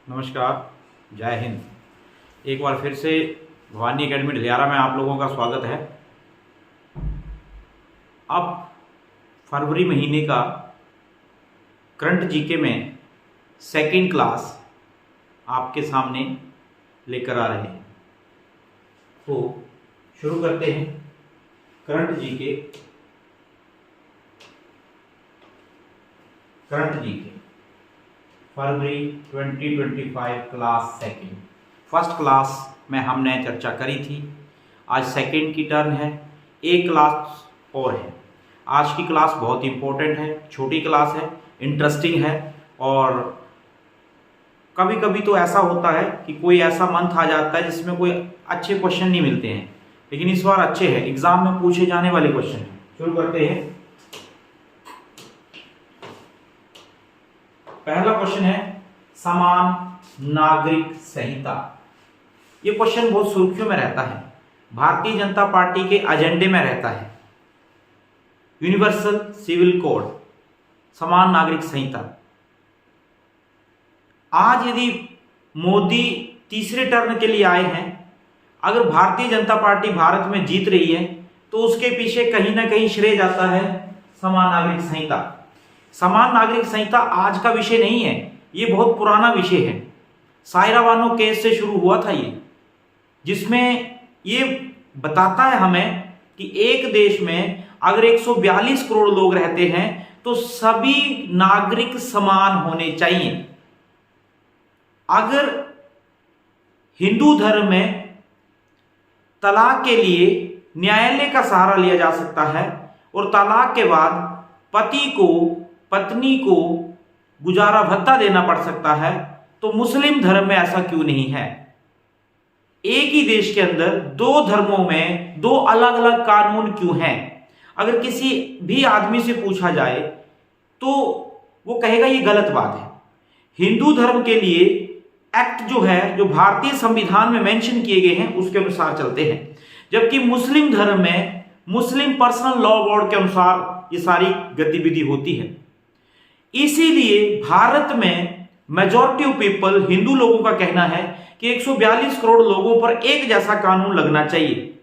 नमस्कार, जय हिंद। एक बार फिर से भवानी एकेडमी ढलियारा में आप लोगों का स्वागत है। अब फरवरी महीने का करंट जीके में सेकंड क्लास आपके सामने लेकर आ रहे हैं। तो शुरू करते हैं करंट जीके। फरवरी 2025 क्लास सेकंड। फर्स्ट क्लास में हमने चर्चा करी थी, आज सेकंड की टर्न है, एक क्लास और है। आज की क्लास बहुत इंपॉर्टेंट है, छोटी क्लास है, इंटरेस्टिंग है। और कभी कभी तो ऐसा होता है कि कोई ऐसा मंथ आ जाता है जिसमें कोई अच्छे क्वेश्चन नहीं मिलते हैं, लेकिन इस बार अच्छे हैं, एग्जाम में पूछे जाने वाले क्वेश्चन हैं। शुरू करते हैं। पहला क्वेश्चन है समान नागरिक संहिता। ये क्वेश्चन बहुत सुर्खियों में रहता है, भारतीय जनता पार्टी के एजेंडे में रहता है। यूनिवर्सल सिविल कोड, समान नागरिक संहिता। आज यदि मोदी तीसरे टर्न के लिए आए हैं, अगर भारतीय जनता पार्टी भारत में जीत रही है तो उसके पीछे कहीं ना कहीं श्रेय जाता है समान नागरिक संहिता। समान नागरिक संहिता आज का विषय नहीं है, ये बहुत पुराना विषय है। सायरा बानो केस से शुरू हुआ था ये, जिसमें ये बताता है हमें कि एक देश में अगर 142 करोड़ लोग रहते हैं तो सभी नागरिक समान होने चाहिए। अगर हिंदू धर्म में तलाक के लिए न्यायालय का सहारा लिया जा सकता है और तलाक के बाद पति को पत्नी को गुजारा भत्ता देना पड़ सकता है, तो मुस्लिम धर्म में ऐसा क्यों नहीं है? एक ही देश के अंदर दो धर्मों में दो अलग अलग कानून क्यों हैं? अगर किसी भी आदमी से पूछा जाए तो वो कहेगा ये गलत बात है। हिंदू धर्म के लिए एक्ट जो है, जो भारतीय संविधान में मेंशन किए गए हैं, उसके अनुसार चलते हैं, जबकि मुस्लिम धर्म में मुस्लिम पर्सनल लॉ बोर्ड के अनुसार ये सारी गतिविधि होती है। इसीलिए भारत में मेजॉरिटी ऑफ पीपल, हिंदू लोगों का कहना है कि 142 करोड़ लोगों पर एक जैसा कानून लगना चाहिए।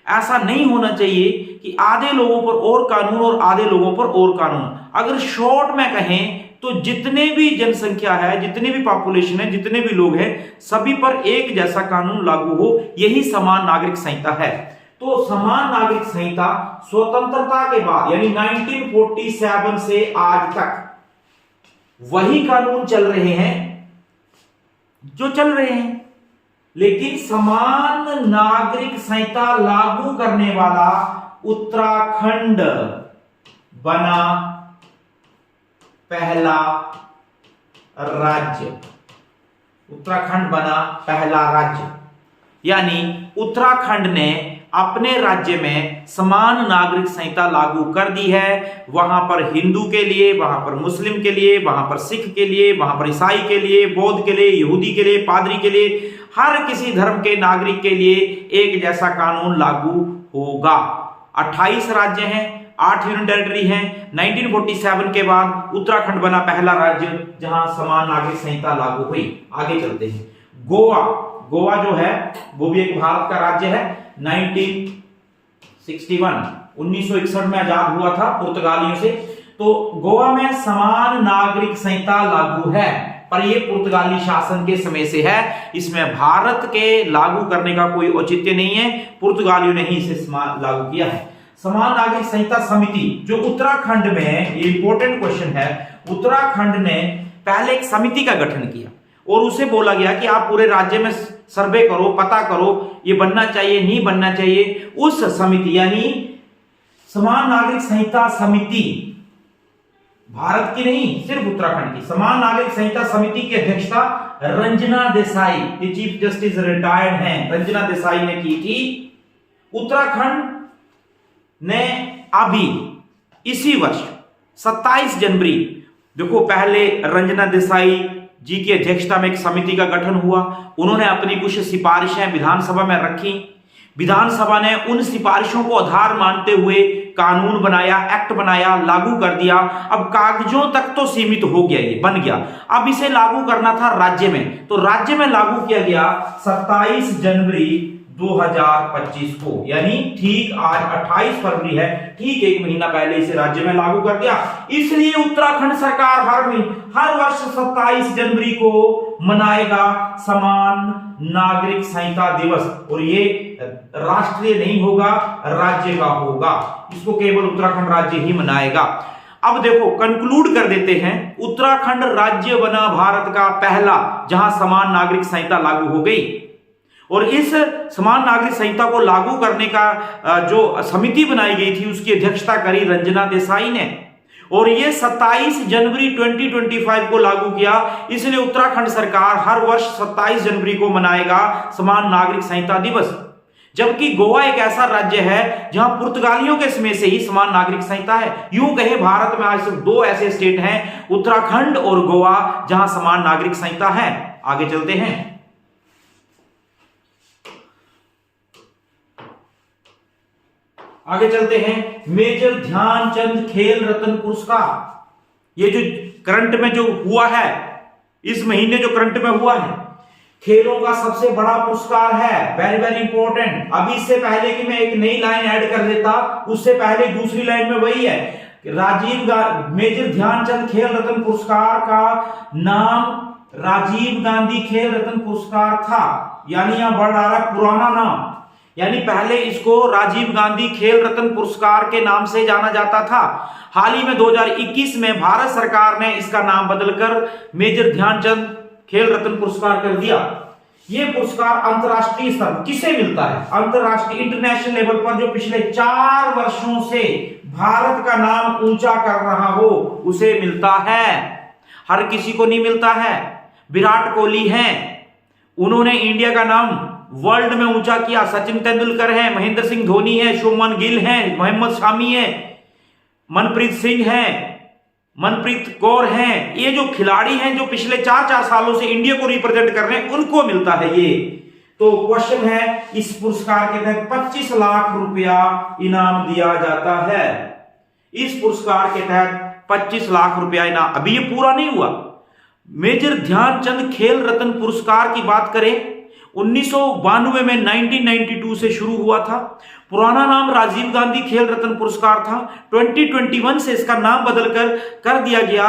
ऐसा नहीं होना चाहिए कि आधे लोगों पर और कानून और आधे लोगों पर और कानून। अगर शॉर्ट में कहें तो जितने भी जनसंख्या है, जितने भी पॉपुलेशन है, जितने भी लोग हैं, सभी पर एक जैसा कानून लागू हो, यही समान नागरिक संहिता है। तो समान नागरिक संहिता स्वतंत्रता के बाद यानी 1947 से आज तक वही कानून चल रहे हैं जो चल रहे हैं, लेकिन समान नागरिक संहिता लागू करने वाला उत्तराखंड बना पहला राज्य। उत्तराखंड बना पहला राज्य, यानी उत्तराखंड ने अपने राज्य में समान नागरिक संहिता लागू कर दी है। वहां पर हिंदू के लिए, वहां पर मुस्लिम के लिए, वहां पर सिख के लिए, वहां पर ईसाई के लिए, बौद्ध के लिए, यहूदी के लिए, पादरी के लिए, हर किसी धर्म के नागरिक के लिए एक जैसा कानून लागू होगा। 28 राज्य हैं, 8 यूनियन टेरिटरी हैं। 1947 के बाद उत्तराखंड बना पहला राज्य जहां समान नागरिक संहिता लागू हुई। आगे चलते हैं। गोवा जो है वो भी एक भारत का राज्य है। 1961 में आजाद हुआ था पुर्तगालियों से। तो गोवा में समान नागरिक संहिता लागू है, पर यह पुर्तगाली शासन के समय से है। इसमें भारत के लागू करने का कोई औचित्य नहीं है, पुर्तगालियों ने ही इसे लागू किया है। समान नागरिक संहिता समिति जो उत्तराखंड में है, ये इंपॉर्टेंट क्वेश्चन है। उत्तराखंड ने पहले एक समिति का गठन किया और उसे बोला गया कि आप पूरे राज्य में सर्वे करो, पता करो, ये बनना चाहिए नहीं बनना चाहिए। उस समिति यानी समान नागरिक संहिता समिति, भारत की नहीं, सिर्फ उत्तराखंड की समान नागरिक संहिता समिति की अध्यक्षता रंजना देसाई, ये चीफ जस्टिस रिटायर्ड हैं, रंजना देसाई ने की थी। उत्तराखंड ने अभी इसी वर्ष 27 जनवरी, देखो पहले रंजना देसाई जी की अध्यक्षता में एक समिति का गठन हुआ, उन्होंने अपनी कुछ सिफारिशें विधानसभा में रखी, विधानसभा ने उन सिफारिशों को आधार मानते हुए कानून बनाया, एक्ट बनाया, लागू कर दिया। अब कागजों तक तो सीमित हो गया, ये बन गया। अब इसे लागू करना था राज्य में, तो राज्य में लागू किया गया 27 जनवरी 2025 को, यानी ठीक आज 28 फरवरी है, ठीक एक महीना पहले इसे राज्य में लागू कर दिया। इसलिए उत्तराखंड सरकार हर वर्ष 27 जनवरी को मनाएगा समान नागरिक संहिता दिवस, और ये राष्ट्रीय नहीं होगा, राज्य का होगा। इसको केवल उत्तराखंड राज्य ही मनाएगा। अब देखो कंक्लूड कर देते हैं, उत्तराखंड राज्य बना भारत का पहला जहां समान नागरिक संहिता लागू हो गई। और इस समान नागरिक संहिता को लागू करने का जो समिति बनाई गई थी उसकी अध्यक्षता करी रंजना देसाई ने, और ये 27 जनवरी 2025 को लागू किया। इसलिए उत्तराखंड सरकार हर वर्ष 27 जनवरी को मनाएगा समान नागरिक संहिता दिवस। जबकि गोवा एक ऐसा राज्य है जहां पुर्तगालियों के समय से ही समान नागरिक संहिता है। यूं कहे भारत में आज सिर्फ दो ऐसे स्टेट हैं, उत्तराखंड और गोवा, जहां समान नागरिक संहिता है। आगे चलते हैं। आगे चलते हैं, मेजर ध्यानचंद खेल रत्न पुरस्कार। ये जो करंट में जो हुआ है, इस महीने जो करंट में हुआ है, खेलों का सबसे बड़ा पुरस्कार है। Very very important. अभी इससे पहले कि मैं एक नई लाइन ऐड कर देता, उससे पहले दूसरी लाइन में वही है, मेजर ध्यानचंद खेल रत्न पुरस्कार का नाम राजीव गांधी खेल रत्न पुरस्कार था, यानी यहां बढ़ रहा है पुराना नाम, यानी पहले इसको राजीव गांधी खेल रत्न पुरस्कार के नाम से जाना जाता था। हाल ही में 2021 में भारत सरकार ने इसका नाम बदलकर मेजर ध्यानचंद खेल रत्न पुरस्कार कर दिया। यह पुरस्कार अंतरराष्ट्रीय स्तर किसे मिलता है? अंतरराष्ट्रीय इंटरनेशनल लेवल पर जो पिछले 4 वर्षों से भारत का नाम ऊंचा कर रहा हो उसे मिलता है, हर किसी को नहीं मिलता है। विराट कोहली हैं, उन्होंने इंडिया का नाम वर्ल्ड में ऊंचा किया। सचिन तेंदुलकर हैं, महेंद्र सिंह धोनी है, शुभमन गिल हैं, मोहम्मद शामी है, मनप्रीत सिंह हैं, मनप्रीत कौर हैं। ये जो खिलाड़ी हैं जो पिछले 4-4 सालों से इंडिया को रिप्रेजेंट कर रहे हैं, उनको मिलता है ये। तो क्वेश्चन है, इस पुरस्कार के तहत 25 लाख रुपया इनाम दिया जाता है। इस पुरस्कार के तहत 25 लाख रुपया इनाम। अभी ये पूरा नहीं हुआ। मेजर ध्यानचंद खेल रत्न पुरस्कार की बात करें, 1992 में 1992 से शुरू हुआ था। पुराना नाम राजीव गांधी खेल रत्न पुरस्कार था। 2021 से इसका नाम बदलकर कर दिया गया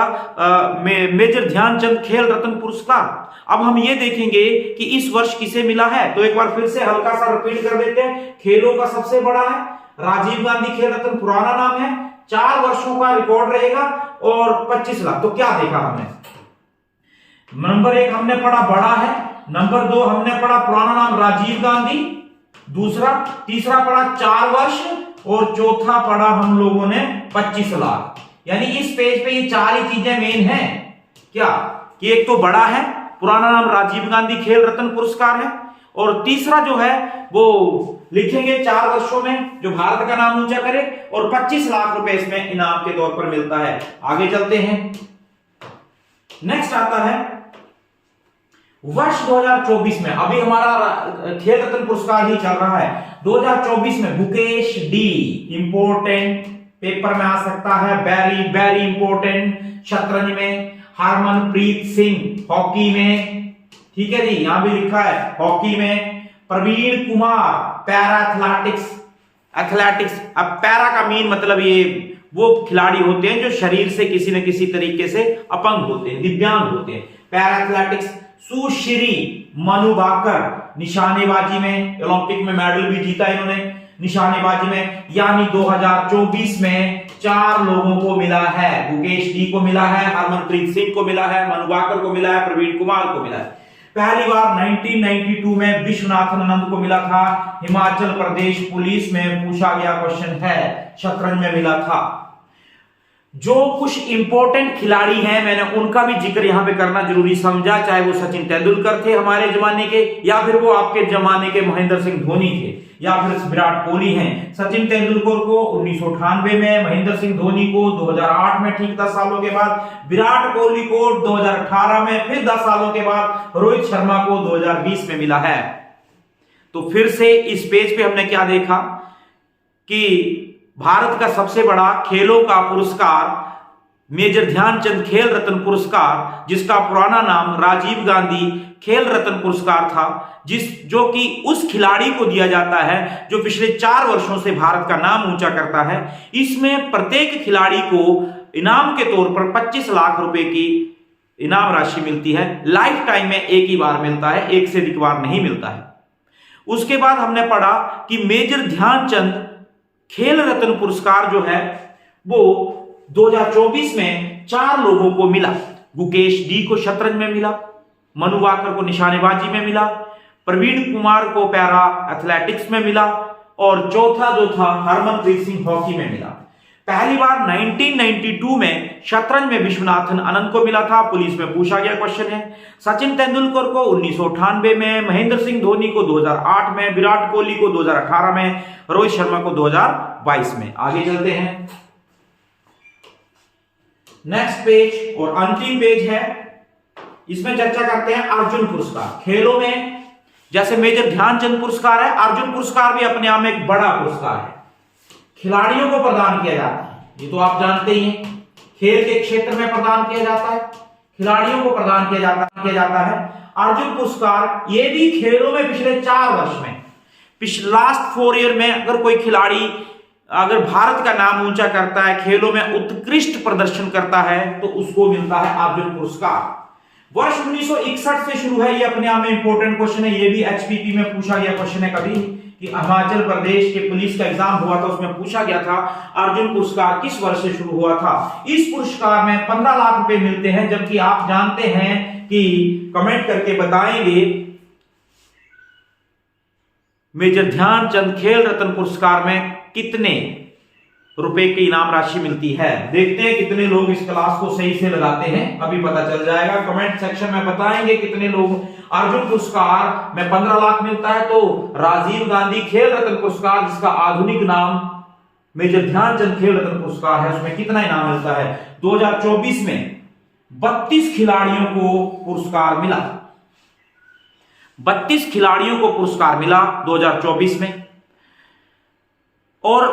मेजर ध्यानचंद खेल रत्न पुरस्कार। अब हम ये देखेंगे कि इस वर्ष किसे मिला है, तो एक बार फिर से हल्का सा रिपीट कर देते हैं। खेलों का सबसे बड़ा है, राजीव गांधी खेल रत्न पुराना नाम है, 4 वर्षों का रिकॉर्ड रहेगा और 25 लाख। तो क्या देखा हमने? नंबर 1 हमने पढ़ा बड़ा है, नंबर 2 हमने पढ़ा पुराना नाम राजीव गांधी, तीसरा पढ़ा 4 वर्ष, और चौथा पढ़ा हम लोगों ने 25 लाख। यानी इस पेज पे ये 4 ही चीजें मेन हैं। क्या कि एक तो बड़ा है, पुराना नाम राजीव गांधी खेल रत्न पुरस्कार है, और तीसरा जो है वो लिखेंगे 4 वर्षों में जो भारत का नाम ऊंचा करे, और 25 लाख रुपए इसमें इनाम के तौर पर मिलता है। आगे चलते हैं। नेक्स्ट आता है वर्ष 2024 में। अभी हमारा खेल रत्न पुरस्कार ही चल रहा है। 2024 में मुकेश डी, इंपोर्टेंट, पेपर में आ सकता है, वेरी वेरी इंपोर्टेंट। शतरंज में हरमनप्रीत सिंह, हॉकी में, ठीक है जी, यहां भी लिखा है हॉकी में। Praveen Kumar, para athletics. अब पैरा का मीन मतलब ये वो खिलाड़ी होते हैं जो शरीर से किसी न किसी तरीके से अपंग होते हैं, दिव्यांग होते हैं। Para athletics. सुश्री मनु भाकर, निशानेबाजी में ओलंपिक में मेडल भी जीता इन्होंने निशानेबाजी में। यानी 2024 में 4 लोगों को मिला है। मुकेश डी को मिला है, हरमनप्रीत सिंह को मिला है, मनु भाकर को मिला है, प्रवीण कुमार को मिला है। पहली बार 1992 में विश्वनाथन आनंद को मिला था। हिमाचल प्रदेश पुलिस में पूछा गया क्वेश्चन है, शतरंज में मिला था। जो कुछ इंपॉर्टेंट खिलाड़ी हैं मैंने उनका भी जिक्र यहां पे करना जरूरी समझा, चाहे वो सचिन तेंदुलकर थे हमारे जमाने के, या फिर वो आपके जमाने के महेंद्र सिंह धोनी थे, या फिर विराट कोहली हैं। सचिन तेंदुलकर को 1998 में, महेंद्र सिंह धोनी को 2008 में, ठीक 10 सालों के बाद, विराट कोहली को 2018 में, फिर 10 सालों के बाद रोहित शर्मा को 2020 में मिला है। तो फिर से इस पेज पे हमने क्या देखा कि भारत का सबसे बड़ा खेलों का पुरस्कार मेजर ध्यानचंद खेल रत्न पुरस्कार, जिसका पुराना नाम राजीव गांधी खेल रत्न पुरस्कार था, जो कि उस खिलाड़ी को दिया जाता है जो पिछले 4 वर्षों से भारत का नाम ऊंचा करता है। इसमें प्रत्येक खिलाड़ी को इनाम के तौर पर 25 लाख रुपए की इनाम राशि मिलती है। लाइफ टाइम में एक ही बार मिलता है, एक से अधिक बार नहीं मिलता है। उसके बाद हमने पढ़ा कि मेजर ध्यानचंद खेल रत्न पुरस्कार जो है वो 2024 में 4 लोगों को मिला। गुकेश डी को शतरंज में मिला, मनु वाकर को निशानेबाजी में मिला, प्रवीण कुमार को पैरा एथलेटिक्स में मिला और चौथा जो था हरमनप्रीत सिंह हॉकी में मिला। पहली बार 1992 में शतरंज में विश्वनाथन आनंद को मिला था। पुलिस में पूछा गया क्वेश्चन है। सचिन तेंदुलकर को 1998 में, महेंद्र सिंह धोनी को 2008 में, विराट कोहली को 2018 में, रोहित शर्मा को 2022 में। आगे चलते हैं, नेक्स्ट पेज और अंतिम पेज है, इसमें चर्चा करते हैं अर्जुन पुरस्कार। खेलों में जैसे मेजर ध्यानचंद पुरस्कार है, अर्जुन पुरस्कार भी अपने आप में एक बड़ा पुरस्कार है, खिलाड़ियों को प्रदान किया जाता है। ये तो आप जानते ही हैं, खेल के क्षेत्र में प्रदान किया जाता है, खिलाड़ियों को प्रदान किया जाता है। अर्जुन पुरस्कार ये भी खेलों में पिछले 4 वर्ष में, लास्ट 4 ईयर में अगर कोई खिलाड़ी अगर भारत का नाम ऊंचा करता है, खेलों में उत्कृष्ट प्रदर्शन करता है, तो उसको मिलता है अर्जुन पुरस्कार। वर्ष 1961 से शुरू है, ये अपने आप में इंपॉर्टेंट क्वेश्चन है। ये भी एचपीपी में पूछा गया क्वेश्चन है कभी कि हिमाचल प्रदेश के पुलिस का एग्जाम हुआ था, उसमें पूछा गया था अर्जुन पुरस्कार किस वर्ष से शुरू हुआ था। इस पुरस्कार में 15 लाख रुपए मिलते हैं, जबकि आप जानते हैं कि कमेंट करके बताएंगे मेजर ध्यानचंद खेल रत्न पुरस्कार में कितने रुपए की इनाम राशि मिलती है। देखते हैं कितने लोग इस क्लास को सही से लगाते हैं, अभी पता चल जाएगा। कमेंट सेक्शन में बताएंगे कितने लोग अर्जुन पुरस्कार में 15 लाख मिलता है, तो राजीव गांधी खेल रत्न पुरस्कार, जिसका आधुनिक नाम मेजर ध्यानचंद खेल रत्न पुरस्कार है, उसमें कितना इनाम मिलता है। 2024 में 32 खिलाड़ियों को पुरस्कार मिला, 32 खिलाड़ियों को पुरस्कार मिला 2024 में। और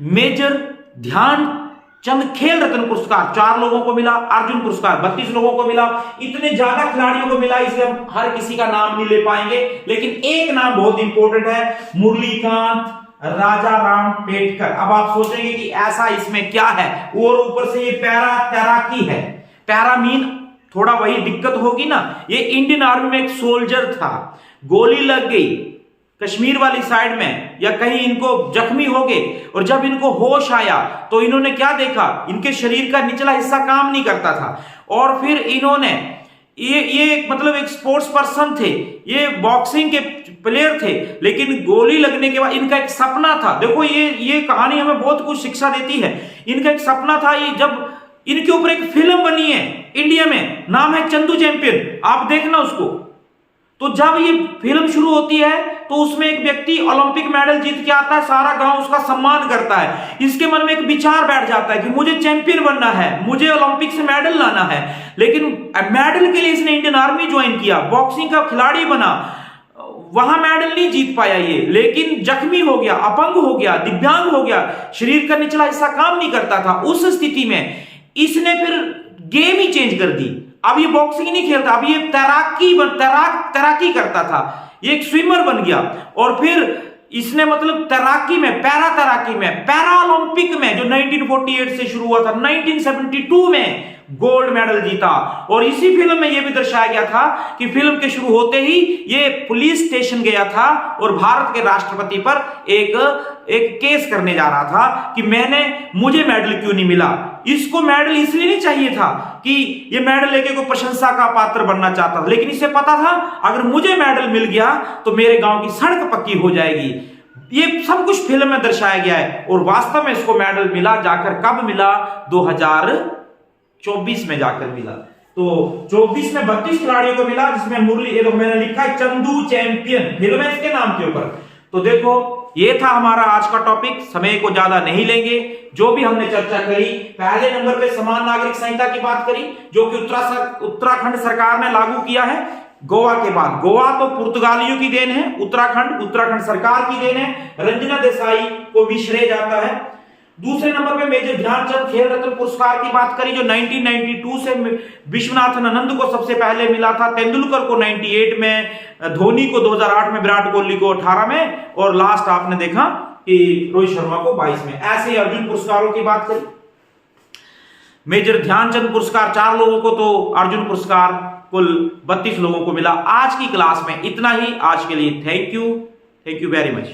मेजर ध्यानचंद खेल रत्न पुरस्कार 4 लोगों को मिला, अर्जुन पुरस्कार 32 लोगों को मिला। इतने ज्यादा खिलाड़ियों को मिला, इसलिए हम हर किसी का नाम नहीं ले पाएंगे, लेकिन एक नाम बहुत इंपॉर्टेंट है, मुरलीकांत राजा राम पेटकर। अब आप सोचेंगे कि ऐसा इसमें क्या है, और ऊपर से ये पैरा तैराकी है। पैरा मीन थोड़ा वही दिक्कत होगी ना, ये इंडियन आर्मी में एक सोल्जर था, गोली लग गई कश्मीर वाली साइड में, या कहीं इनको जख्मी हो गए, और जब इनको होश आया तो इन्होंने क्या देखा, इनके शरीर का निचला हिस्सा काम नहीं करता था, और फिर इन्होंने ये मतलब एक स्पोर्ट्स पर्सन थे, ये बॉक्सिंग के प्लेयर थे, लेकिन गोली लगने के बाद इनका एक सपना था। देखो ये कहानी हमें बहुत कुछ शिक्षा देती है। इनका एक सपना था, ये जब इनके ऊपर एक फिल्म बनी है इंडिया में, नाम है चंदू चैंपियन, आप देखना उसको। तो जब ये फिल्म शुरू होती है तो उसमें एक व्यक्ति ओलंपिक मेडल जीत के आता है, सारा गांव उसका सम्मान करता है। इसके मन में एक विचार बैठ जाता है कि मुझे चैंपियन बनना है, मुझे ओलंपिक से मेडल लाना है। लेकिन मेडल के लिए इसने इंडियन आर्मी ज्वाइन किया, बॉक्सिंग का खिलाड़ी बना, वहां मेडल नहीं जीत पाया ये, लेकिन जख्मी हो गया, अपंग हो गया, दिव्यांग हो गया, शरीर का निचला हिस्सा काम नहीं करता था। उस स्थिति में इसने फिर गेम ही चेंज कर दी। अब ये बॉक्सिंग नहीं खेलता, अब ये तैराकी करता था, ये एक स्विमर बन गया। और फिर इसने मतलब तैराकी में, पैरा ओलंपिक में जो 1948 से शुरू हुआ था, 1972 में गोल्ड मेडल जीता। और इसी फिल्म में यह भी दर्शाया गया था कि फिल्म के शुरू होते ही ये पुलिस स्टेशन गया था और भारत के राष्ट्रपति पर एक केस करने जा रहा था कि मुझे मेडल क्यों नहीं मिला। इसको मेडल इसलिए नहीं चाहिए था कि ये मेडल लेके कोई प्रशंसा का पात्र बनना चाहता था, लेकिन इसे पता था अगर मुझे मेडल मिल गया तो मेरे गांव की सड़क पक्की हो जाएगी। ये सब कुछ फिल्म में दर्शाया गया है, और वास्तव में इसको मेडल मिला, जाकर कब मिला, 2024 में जाकर मिला। तो 24 में 32 खिलाड़ियों को मिला, जिसमें मुरली, मैंने लिखा है चंदू चैंपियन, फिल्म है इसके नाम के ऊपर। तो देखो ये था हमारा आज का टॉपिक, समय को ज्यादा नहीं लेंगे। जो भी हमने चर्चा करी, पहले नंबर पे समान नागरिक संहिता की बात करी, जो कि उत्तराखंड सरकार ने लागू किया है। गोवा के बाद, गोवा तो पुर्तगालियों की देन है, उत्तराखंड सरकार की देन है, रंजना देसाई को भी श्रेय जाता है। दूसरे नंबर पे मेजर ध्यानचंद खेल रत्न पुरस्कार की बात करी जो 1992 से विश्वनाथन आनंद को सबसे पहले मिला था, तेंदुलकर को 98 में, धोनी को 2008 में, विराट कोहली को 18 में और लास्ट आपने देखा कि रोहित शर्मा को 22 में। ऐसे ही अर्जुन पुरस्कारों की बात करी, मेजर ध्यानचंद पुरस्कार 4 लोगों को, तो अर्जुन पुरस्कार कुल 32 लोगों को मिला। आज की क्लास में इतना ही, आज के लिए थैंक यू वेरी मच।